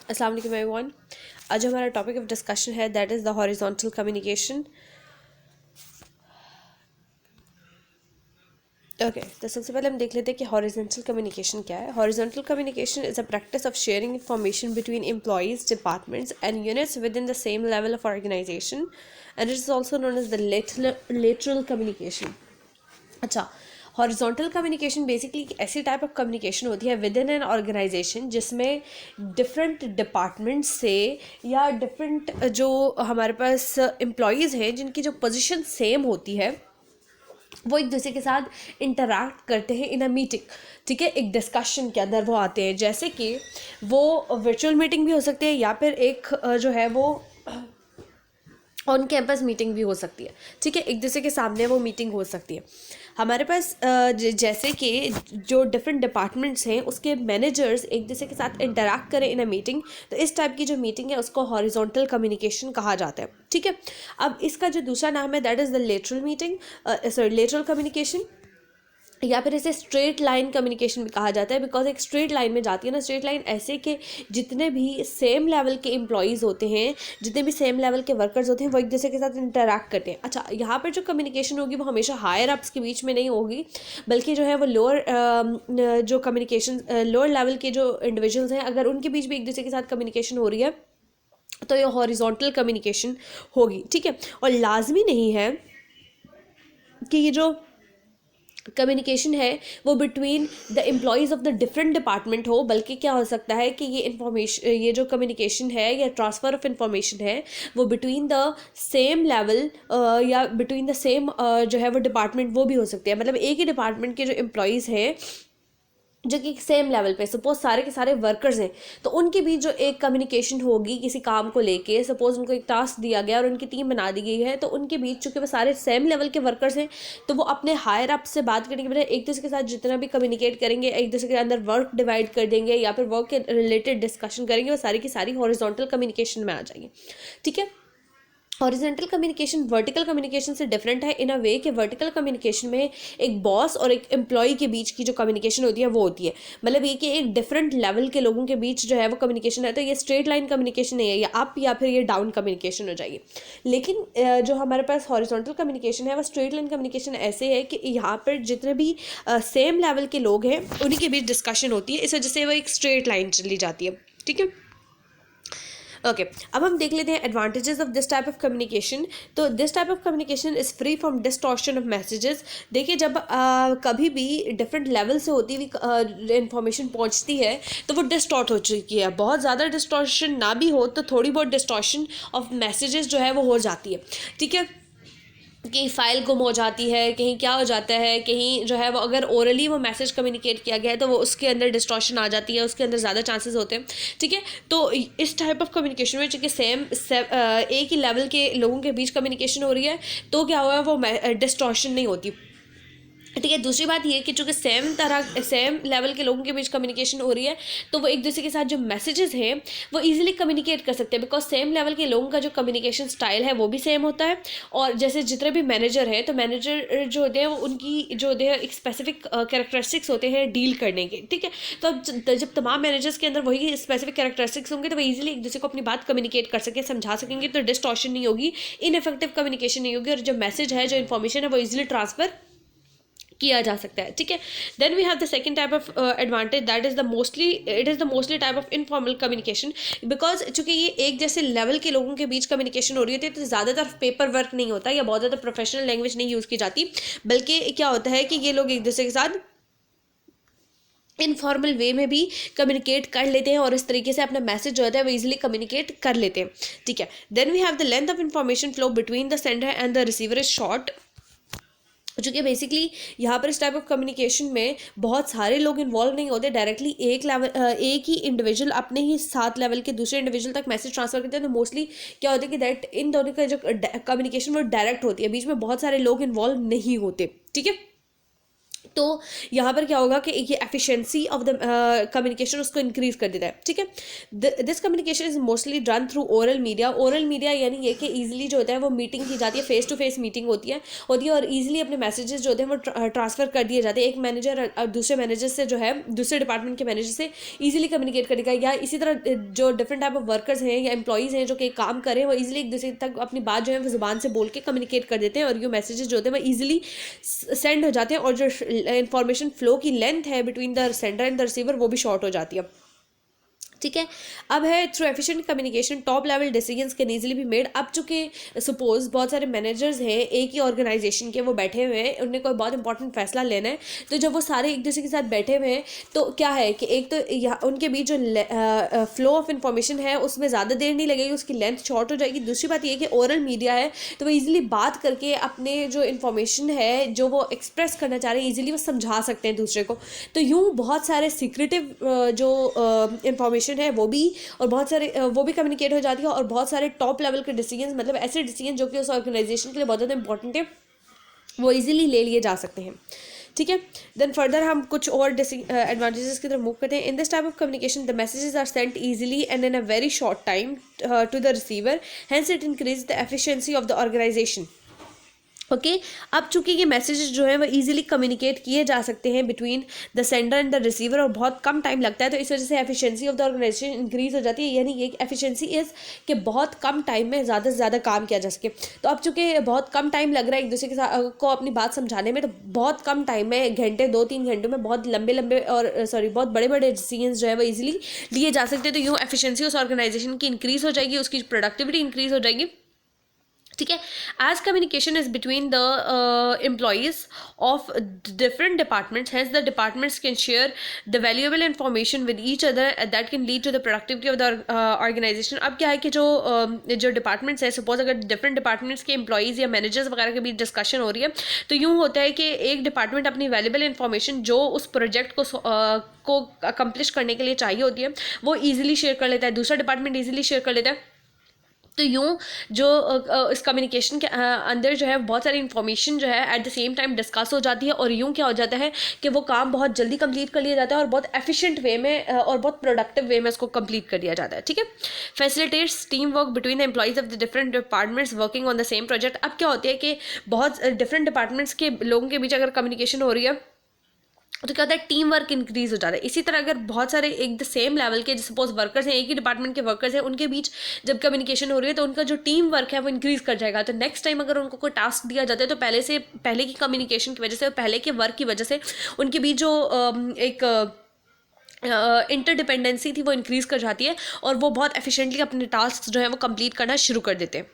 अस्सलाम वालेकुम एवरीवन। आज हमारा टॉपिक ऑफ डिस्कशन है that is the horizontal communication. Okay, तो सबसे पहले हम देख लेते हैं कि हॉरिजॉन्टल कम्युनिकेशन क्या है। Horizontal communication is a practice of sharing information between employees, departments and units within the same level of organisation and it is also known as the lateral communication. अच्छा, horizontal communication basically ऐसी type of communication होती है within an organisation जिसमें different department से या different जो हमारे पास employees हैं जिनकी जो पोजीशन सेम होती है वो एक दूसरे के साथ इंटरैक्ट करते हैं इन अ मीटिंग। ठीक है, एक डिस्कशन के अंदर वो आते हैं, जैसे कि वो वर्चुअल मीटिंग भी हो सकती है या फिर एक जो है वो ऑन कैंपस मीटिंग भी हो सकती है। ठीक है, एक दूसरे के सामने वो मीटिंग हो सकती है। हमारे पास जैसे कि जो डिफरेंट डिपार्टमेंट्स हैं उसके मैनेजर्स एक दूसरे के साथ इंटरैक्ट करें इन अ मीटिंग, तो इस टाइप की जो मीटिंग है उसको हॉरिजॉन्टल कम्युनिकेशन कहा जाता है। ठीक है, अब इसका जो दूसरा नाम है that is the lateral meeting, sorry lateral communication, या फिर इसे स्ट्रेट लाइन कम्युनिकेशन भी कहा जाता है। बिकॉज एक स्ट्रेट लाइन में जाती है ना, स्ट्रेट लाइन ऐसे कि जितने भी सेम लेवल के एम्प्लॉयज़ होते हैं, जितने भी सेम लेवल के वर्कर्स होते हैं, वो एक दूसरे के साथ इंटरैक्ट करते हैं। अच्छा, यहाँ पर जो कम्युनिकेशन होगी वो हमेशा हायर अप्स के बीच में नहीं होगी, बल्कि जो है वो लोअर जो कम्युनिकेशन लोअर लेवल के जो इंडिविजुअल्स हैं, अगर उनके बीच भी एक दूसरे के साथ कम्युनिकेशन हो रही है तो ये हॉरिजॉन्टल कम्युनिकेशन होगी। ठीक है, और लाजमी नहीं है कि ये जो कम्युनिकेशन है वो between the employees of the different department हो, बल्कि क्या हो सकता है कि ये इन्फॉर्मेशन, ये जो कम्युनिकेशन है या ट्रांसफ़र ऑफ इंफॉर्मेशन है वो बिटवीन द सेम लेवल या बिटवीन द सेम जो है वो डिपार्टमेंट वो भी हो सकती है। मतलब एक ही डिपार्टमेंट के जो एम्प्लॉयज़ हैं जो कि सेम लेवल पे, सपोज सारे के सारे वर्कर्स हैं, तो उनके बीच जो एक कम्युनिकेशन होगी किसी काम को लेके, सपोज उनको एक टास्क दिया गया और उनकी टीम बना दी गई है, तो उनके बीच चूंकि वो सारे सेम लेवल के वर्कर्स हैं तो वो अपने हायर अप से बात करने के बजाय एक दूसरे के साथ जितना भी कम्युनिकेट करेंगे, एक दूसरे के अंदर वर्क डिवाइड कर देंगे या फिर वर्क के रिलेटेड डिस्कशन करेंगे, वो सारी की सारी हॉरिजॉन्टल कम्युनिकेशन में आ जाएंगे। ठीक है, हॉरिजॉन्टल कम्युनिकेशन वर्टिकल कम्युनिकेशन से डिफरेंट है इन अ वे कि वर्टिकल कम्युनिकेशन में एक बॉस और एक एम्प्लॉय के बीच की जो कम्युनिकेशन होती है वो होती है, मतलब ये कि एक डिफरेंट लेवल के लोगों के बीच जो है वो कम्युनिकेशन है, तो ये स्ट्रेट लाइन कम्युनिकेशन नहीं है, या अप या फिर ये डाउन कम्युनिकेशन हो जाएगी। लेकिन जो हमारे पास हॉरिजॉन्टल कम्युनिकेशन है वो स्ट्रेट लाइन कम्युनिकेशन ऐसे है कि यहाँ पर जितने भी सेम लेवल के लोग हैं उन्हीं के बीच डिस्कशन होती है, इस वजह से वो एक स्ट्रेट लाइन चली जाती है। ठीक है, ओके, अब हम देख लेते हैं advantages of this type of communication. तो this type of communication is free from distortion of messages. देखिए, जब कभी भी डिफरेंट लेवल से होती हुई इंफॉर्मेशन पहुंचती है तो वो डिस्टॉर्ट हो चुकी है। बहुत ज़्यादा डिस्टॉर्शन ना भी हो तो थोड़ी बहुत डिस्टॉर्शन ऑफ मैसेजेस जो है वो हो जाती है। ठीक है, कहीं फाइल गुम हो जाती है, कहीं क्या हो जाता है, कहीं जो है वो अगर ओरली वो मैसेज कम्युनिकेट किया गया है तो वो उसके अंदर डिस्टॉर्शन आ जाती है, उसके अंदर ज़्यादा चांसेस होते हैं। ठीक है, तो इस टाइप ऑफ कम्युनिकेशन में चूँकि एक ही लेवल के लोगों के बीच कम्युनिकेशन हो रही है तो क्या हुआ है वो डिस्टॉर्शन नहीं होती। ठीक है, दूसरी बात ये कि चूँकि सेम लेवल के लोगों के बीच कम्युनिकेशन हो रही है तो वो एक दूसरे के साथ जो मैसेजेस हैं वो इजीली कम्युनिकेट कर सकते हैं, बिकॉज सेम लेवल के लोगों का जो कम्युनिकेशन स्टाइल है वो भी सेम होता है। और जैसे जितने भी मैनेजर हैं तो मैनेजर जो होते हैं वो उनकी जो होते हैं एक स्पेसिफिक कैरेक्टरिस्टिक्स होते हैं डील करने के। ठीक है, तो अब जब तमाम मैनेजर्स के अंदर वही स्पेसिफिक कैरेक्टरिस्टिक्स होंगे तो वो ईजिली एक दूसरे को अपनी बात कम्युनिकेट कर सके, समझा सकेंगे, तो डिस्टॉर्शन नहीं होगी, इनफेक्टिव कम्युनिकेशन नहीं होगी, और जो मैसेज है, जो इन्फॉर्मेशन है वो ईजिली ट्रांसफर किया जा सकता है। ठीक है, then we have the second type of advantage that is the mostly type of informal communication. Because चूंकि ये एक जैसे लेवल के लोगों के बीच कम्युनिकेशन हो रही होती है तो ज़्यादातर पेपर वर्क नहीं होता या बहुत ज़्यादा प्रोफेशनल लैंग्वेज नहीं यूज़ की जाती, बल्कि क्या होता है कि ये लोग एक दूसरे के साथ इनफॉर्मल वे में भी कम्युनिकेट कर लेते हैं और इस तरीके से अपना मैसेज जो होता है वो इजीली कम्युनिकेट कर लेते हैं। ठीक है, then we have the length of information flow between the sender and the receiver is short. चूँकि बेसिकली यहाँ पर इस टाइप ऑफ कम्युनिकेशन में बहुत सारे लोग इन्वॉल्व नहीं होते, डायरेक्टली एक ही इंडिविजुअल अपने ही साथ लेवल के दूसरे इंडिविजुअल तक मैसेज ट्रांसफर करते हैं, तो मोस्टली क्या होता है कि दैट इन दोनों का जो कम्युनिकेशन वो डायरेक्ट होती है, बीच में बहुत सारे लोग इन्वॉल्व नहीं होते। ठीक है, तो यहाँ पर क्या होगा कि ये एफिशिएंसी ऑफ द कम्युनिकेशन उसको इंक्रीज कर देता है, ठीक है। This communication is mostly done through oral media. Oral media यानी ये कि ईजिली जो होता है वो मीटिंग की जाती है, फेस टू फेस मीटिंग होती है और ईजिली अपने मैसेजेस जो होते हैं वो ट्रांसफर कर दिए जाते हैं। एक मैनेजर दूसरे मैनेजर से जो है दूसरे डिपार्टमेंट के मैनेजर से ईजिली कम्युनिकेट करेगा, या इसी तरह जो डिफरेंट टाइप ऑफ वर्कर्स हैं या एम्प्लॉइज़ हैं जो कि काम करें वो ईजिली एक दूसरे तक अपनी बात जो है वो ज़ुबान से बोल के कम्युनिकेट कर देते हैं और ये मैसेजेस जो होते हैं वो ईजिली सेंड हो जाते हैं और जो इंफॉर्मेशन फ्लो की लेंथ है between the sender and the receiver वो भी शॉर्ट हो जाती है, ठीक है। अब है through efficient communication top level decisions can easily be made. अब चूंकि सपोज बहुत सारे मैनेजर्स हैं एक ही ऑर्गेनाइजेशन के, वो बैठे हुए हैं, उन्हें कोई बहुत इंपॉर्टेंट फैसला लेना है, तो जब वो सारे एक दूसरे के साथ बैठे हुए हैं तो क्या है कि एक तो यहाँ उनके बीच जो फ्लो ऑफ इंफॉर्मेशन है उसमें ज़्यादा देर नहीं लगेगी, उसकी लेंथ शॉर्ट हो जाएगी। दूसरी बात ये कि ओरल मीडिया है तो वो ईजिली बात करके अपने जो इन्फॉर्मेशन है जो वो एक्सप्रेस करना चाह रहे हैं ईजिली वो समझा सकते हैं दूसरे को। तो यूँ बहुत सारे सीक्रेटिव जो इंफॉर्मेशन है वो भी और बहुत सारे वो भी कम्युनिकेट हो जाती है और बहुत सारे टॉप लेवल के डिसीजंस मतलब ऐसे डिसीजन जो कि उस ऑर्गेनाइजेशन के लिए बहुत ज़्यादा इंपॉर्टेंट है वो इजीली ले लिए जा सकते हैं, ठीक है। देन फर्दर हम कुछ और एडवांटेजेस की तरफ मूव करते हैं। In this type of communication the messages are sent easily and in a very short time to the receiver, hence it increase the efficiency of the organization. Okay अब चूंकि ये मैसेजेस जो है वो इजीली कम्युनिकेट किए जा सकते हैं between the sender and the receiver और बहुत कम टाइम लगता है, तो इस वजह से efficiency of the organization increase हो जाती है। यानी ये एफिशिएंसी इज़ कि बहुत कम टाइम में ज़्यादा से ज़्यादा काम किया जा सके। तो अब चूंकि बहुत कम टाइम लग रहा है एक दूसरे के साथ को अपनी बात समझाने में, तो बहुत कम टाइम में घंटे 2-3 घंटों में बहुत लंबे लंबे और बहुत बड़े बड़े डिसीजंस जो है वो इजीली लिए जा सकते हैं। तो यूँ एफिशिएंसी उस ऑर्गेनाइजेशन की इंक्रीज हो जाएगी, उसकी प्रोडक्टिविटी इंक्रीज हो जाएगी, ठीक है। As communication is between the employees of different departments, hence the departments can share the valuable information with each other that can lead to the productivity of the organization. अब क्या है कि जो departments है, सपोज अगर different departments के employees या managers वगैरह के बीच डिस्कशन हो रही है, तो यूँ होता है कि एक डिपार्टमेंट अपनी वैल्यूएबल इंफॉर्मेशन जो उस प्रोजेक्ट को अकम्प्लिश करने के लिए चाहिए होती है वो ईजिली शेयर कर लेता है, दूसरा डिपार्टमेंट ईजिली शेयर कर लेता है। तो यूँ जो इस कम्युनिकेशन के अंदर जो है बहुत सारी इन्फॉर्मेशन जो है at the same time discuss हो जाती है और यूँ क्या हो जाता है कि वो काम बहुत जल्दी कंप्लीट कर लिया जाता है और बहुत एफिशिएंट वे में और बहुत प्रोडक्टिव वे में उसको कंप्लीट कर दिया जाता है, ठीक है। Facilitates team work between the employees of the different departments working on the same project. अब क्या होती है कि बहुत डिफरेंट डिपार्टमेंट्स के लोगों के बीच अगर कम्युनिकेशन हो रही है तो क्या होता है टीम वर्क इंक्रीज हो जाता है। इसी तरह अगर बहुत सारे एक द सेम लेवल के सपोज वर्कर्स हैं, एक ही डिपार्टमेंट के वर्कर्स हैं, उनके बीच जब कम्युनिकेशन हो रही है तो उनका जो टीम वर्क है वो इंक्रीज कर जाएगा। तो नेक्स्ट टाइम अगर उनको कोई टास्क दिया जाता है तो पहले की कम्युनिकेशन की वजह से, पहले के वर्क की वजह से उनके बीच जो एक इंटरडिपेंडेंसी थी वो इंक्रीज कर जाती है और वो बहुत एफिशिएंटली अपने टास्क जो है वो कंप्लीट करना शुरू कर देते हैं।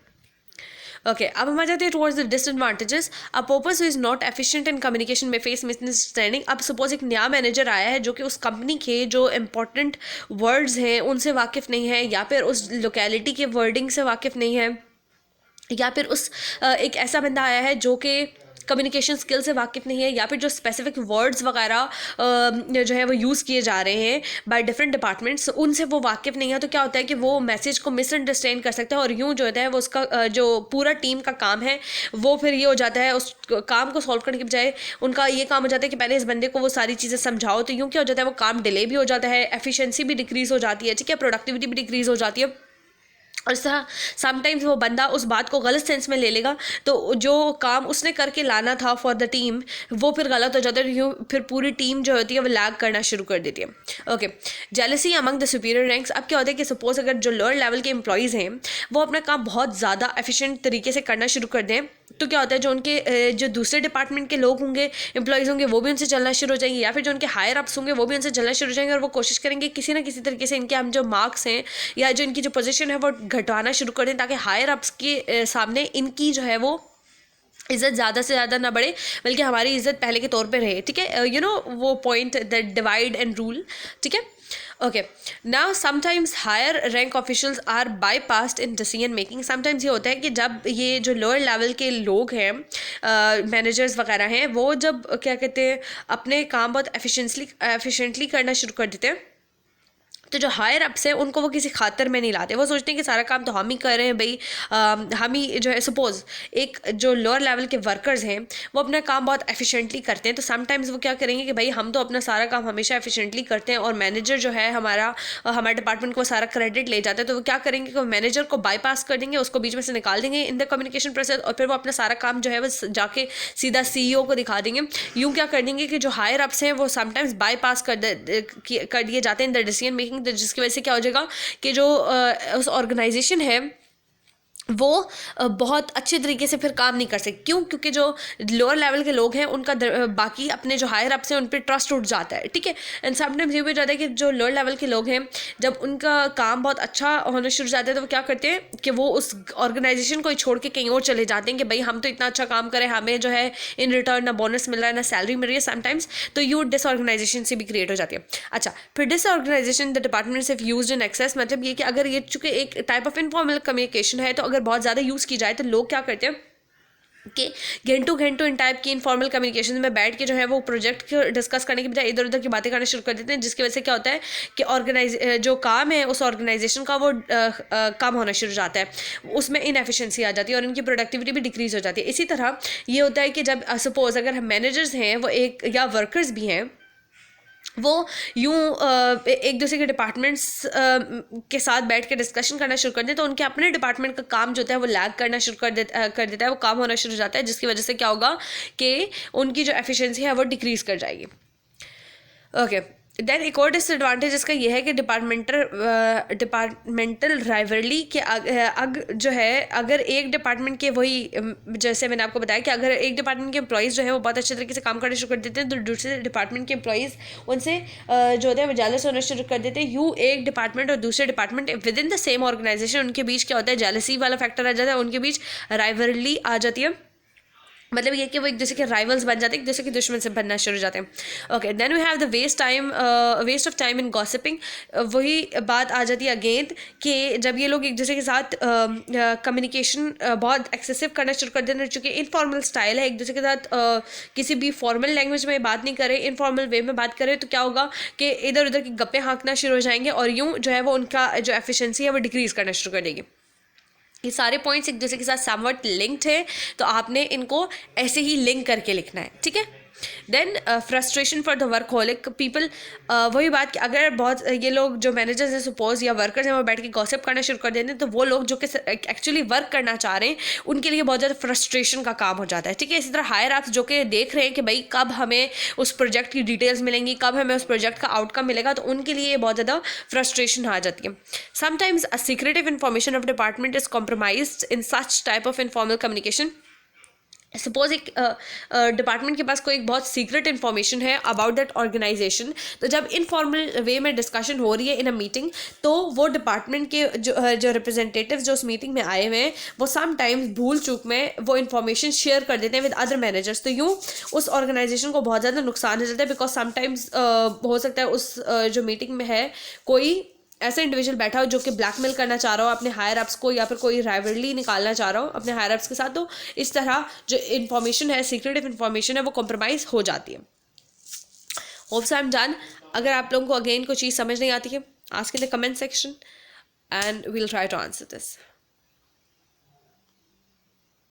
ओके अब हम आ जाते हैं towards the disadvantages. A purpose who is not efficient in communication में फेस मिसअंडरस्टैंडिंग। अब सपोज एक नया मैनेजर आया है जो कि उस कंपनी के जो इंपॉर्टेंट वर्ड्स हैं उनसे वाकिफ़ नहीं है, या फिर उस लोकेलिटी के वर्डिंग से वाकिफ़ नहीं है, या फिर उस एक ऐसा बंदा आया है जो कि कम्युनिकेशन स्किल से वाकिफ़ नहीं है, या फिर जो स्पेसिफिक वर्ड्स वगैरह जो है वो यूज़ किए जा रहे हैं बाय डिफरेंट डिपार्टमेंट्स उनसे वो वाकिफ़ नहीं है। तो क्या होता है कि वो मैसेज को मिसअंडरस्टैंड कर सकता है और यूँ जो होता है वो उसका जो पूरा टीम का काम है वो फिर ये हो जाता है, उस काम को सॉल्व करने के बजाय उनका ये काम हो जाता है कि पहले इस बंदे को वो सारी चीज़ें समझाओ। तो यूँ क्या हो जाता है वो काम डिले भी हो जाता है, एफिशिएंसी भी डिक्रीज़ हो जाती है, ठीक है, प्रोडक्टिविटी भी डिक्रीज़ हो जाती है और समटाइम्स वो बंदा उस बात को गलत सेंस में ले लेगा तो जो काम उसने करके लाना था फॉर द टीम वो फिर गलत हो जाता है, फिर पूरी टीम जो होती है वो लैग करना शुरू कर देती है। Okay jealousy among the superior ranks. अब क्या होता है कि सपोज अगर जो लोअर लेवल के एम्प्लॉयज़ हैं वो अपना काम बहुत ज़्यादा एफिशिएंट तरीके से करना शुरू कर दें तो क्या होता है जो उनके जो दूसरे डिपार्टमेंट के लोग होंगे, एम्प्लॉयज़ होंगे, वो भी उनसे चलना शुरू हो जाएंगे, या फिर जो उनके हायर अप्स होंगे वो भी उनसे चलना शुरू हो जाएंगे और वो कोशिश करेंगे किसी ना किसी तरीके से इनके हम जो मार्क्स हैं या जो इनकी जो पोजीशन है वो घटाना शुरू कर दें ताकि हायर अप्स के सामने इनकी जो है वो इज़्ज़त ज़्यादा से ज़्यादा ना बढ़े बल्कि हमारी इज़्ज़त पहले के तौर पे रहे, ठीक है। यू नो वो point that divide and rule, ठीक है। Okay now sometimes higher rank officials are bypassed in decision making. Sometimes ये होता है कि जब ये जो लोअर लेवल के लोग हैं मैनेजर्स वगैरह हैं वो जब क्या कहते हैं अपने काम बहुत एफिशिएंटली करना शुरू कर देते हैं तो जो हायर अप्स हैं उनको वो किसी खातर में नहीं लाते, वो सोचते हैं कि सारा काम तो हम ही कर रहे हैं भाई, हम ही जो है, सपोज एक जो लोअर लेवल के वर्कर्स हैं वो अपना काम बहुत एफिशिएंटली करते हैं, तो समटाइम्स वो क्या करेंगे कि भाई हम तो अपना सारा काम हमेशा एफिशिएंटली करते हैं और मैनेजर जो है हमारे डिपार्टमेंट को सारा क्रेडिट ले जाता है, तो वो क्या करेंगे कि मैनेजर को बाईपास कर देंगे, उसको बीच में से निकाल देंगे इन द कम्युनिकेशन प्रोसेस, और फिर वो अपना सारा काम जो है वो जाके सीधा सीईओ को दिखा देंगे। यूँ क्या कर देंगे कि जो हायर अप्स हैं वो समटाइम्स बाईपास कर दिए जाते हैं इन द डिसीजन मेकिंग, जिसकी वजह से क्या हो जाएगा कि जो उस ऑर्गेनाइजेशन है वो बहुत अच्छे तरीके से फिर काम नहीं कर सकते। क्यों? क्योंकि जो लोअर लेवल के लोग हैं उनका बाकी अपने जो हायर अप्स हैं उन पर ट्रस्ट उठ जाता है, ठीक है। एंड समटाइम्स ये भी हो जाता है कि जो लोअर लेवल के लोग हैं जब उनका काम बहुत अच्छा होना शुरू हो जाता है तो वो क्या करते हैं कि वो उस ऑर्गेनाइजेशन को ही छोड़ के कहीं और चले जाते हैं कि भाई हम तो इतना अच्छा काम करें, हमें जो है इन रिटर्न ना बोनस मिल रहा है ना सैलरी मिल रही है समटाइम्स, तो यू डिसऑर्गेनाइजेशन से भी क्रिएट हो जाती है। अच्छा, फिर disorganisation the departments have used in excess, मतलब ये कि अगर ये चूंकि एक टाइप ऑफ इनफॉर्मल कम्युनिकेशन है तो अगर बहुत ज़्यादा यूज़ की जाए तो लोग क्या करते हैं कि घंटों इन टाइप की इनफॉर्मल कम्युनिकेशन में बैठ के जो है वो प्रोजेक्ट को डिस्कस करने की बजाय इधर उधर की बातें करना शुरू कर देते हैं, जिसकी वजह से क्या होता है कि जो काम है उस ऑर्गेनाइजेशन का वो कम होना शुरू हो जाता है, उसमें इनएफिशिएंसी आ जाती है और इनकी प्रोडक्टिविटी भी डिक्रीज हो जाती है। इसी तरह ये होता है कि जब सपोज अगर हम मैनेजर्स हैं वो एक या वर्कर्स भी हैं वो यूँ एक दूसरे के डिपार्टमेंट्स के साथ बैठ के डिस्कशन करना शुरू कर दें तो उनके अपने डिपार्टमेंट का काम जो होता है वो लैग करना शुरू कर देता है, वो काम होना शुरू हो जाता है, जिसकी वजह से क्या होगा कि उनकी जो एफिशिएंसी है वो डिक्रीज़ कर जाएगी। ओके, देन एक और डिसएडवांटेज इसका ये है कि डिपार्टमेंटल राइवलरी के जो है अगर एक डिपार्टमेंट के वही जैसे मैंने आपको बताया कि अगर एक डिपार्टमेंट के एम्प्लॉइज़ जो है वो बहुत अच्छे तरीके से काम करना शुरू कर देते हैं तो दूसरे डिपार्टमेंट के एम्प्लॉइज़ उनसे जो होते हैं वो जेलस होना शुरू कर देते हैं। यूँ एक डिपार्टमेंट और दूसरे department within the same organization उनके बीच क्या होता है, जेलसी वाला फैक्टर आ जाता है, उनके बीच राइवलरी आ जाती है, मतलब ये कि वो एक दूसरे के राइवल्स बन जाते हैं, एक दूसरे के दुश्मन से बनना शुरू हो जाते हैं। Okay, then we have the waste of time in gossiping. वही बात आ जाती है अगेन कि जब ये लोग एक दूसरे के साथ कम्युनिकेशन बहुत एक्सेसिव करना शुरू कर देते हैं, चूँकि इनफॉर्मल स्टाइल है, एक दूसरे के साथ किसी भी फॉर्मल लैंग्वेज में बात नहीं करें, इनफॉर्मल वे में बात करें, तो क्या होगा कि इधर उधर की गप्पे हाँकना शुरू हो जाएंगे और यूँ जो है वो उनका जो एफिशिएंसी है वो डिक्रीज़ करना शुरू कर देगी। ये सारे पॉइंट्स एक दूसरे के साथ समवट लिंक्ड है, तो आपने इनको ऐसे ही लिंक करके लिखना है, ठीक है। Then frustration for the workaholic people, वही बात कि अगर बहुत ये लोग जो मैनेजर्स हैं सपोज या वर्कर्स हैं वो बैठ के गॉसिप करना शुरू कर देते हैं तो वो लोग जो कि एक्चुअली वर्क करना चाह रहे हैं उनके लिए बहुत ज़्यादा फ्रस्ट्रेशन का काम हो जाता है, ठीक है। इसी तरह हायर अप्स जो कि देख रहे हैं कि भाई कब हमें उस प्रोजेक्ट की डिटेल्स मिलेंगी, कब हमें उस प्रोजेक्ट का आउटकम मिलेगा, तो उनके लिए बहुत ज़्यादा फ्रस्ट्रेशन आ जाती है। Sometimes a secretive information of department is compromised in such type of informal communication. Suppose एक डिपार्टमेंट के पास कोई एक बहुत सीक्रेट इन्फॉर्मेशन है अबाउट दैट ऑर्गेनाइजेशन, तो जब इनफॉर्मल वे में डिस्कशन हो रही है इन अ मीटिंग तो वो डिपार्टमेंट के जो रिप्रेजेंटेटिव्स जो उस मीटिंग में आए हुए हैं वो समटाइम्स भूल चूक में वो इन्फॉर्मेशन शेयर कर देते हैं विद अदर मैनेजर्स, तो यूँ उस ऑर्गेनाइजेशन को बहुत ज़्यादा नुकसान हो जाता है, बिकॉज समटाइम्स हो सकता है उस जो मीटिंग में है कोई ऐसा इंडिविजुअल बैठा हो जो कि ब्लैकमेल करना चाह रहा हो अपने हायर अप्स को या फिर कोई राइवलरी निकालना चाह रहा हो अपने हायर अप्स के साथ, तो इस तरह जो इन्फॉर्मेशन है सीक्रेटिव इन्फॉर्मेशन है वो कॉम्प्रोमाइज़ हो जाती है। Hopes I am done. अगर आप लोगों को अगेन कोई चीज़ समझ नहीं आती है ask in the comment section and we'll try to answer this.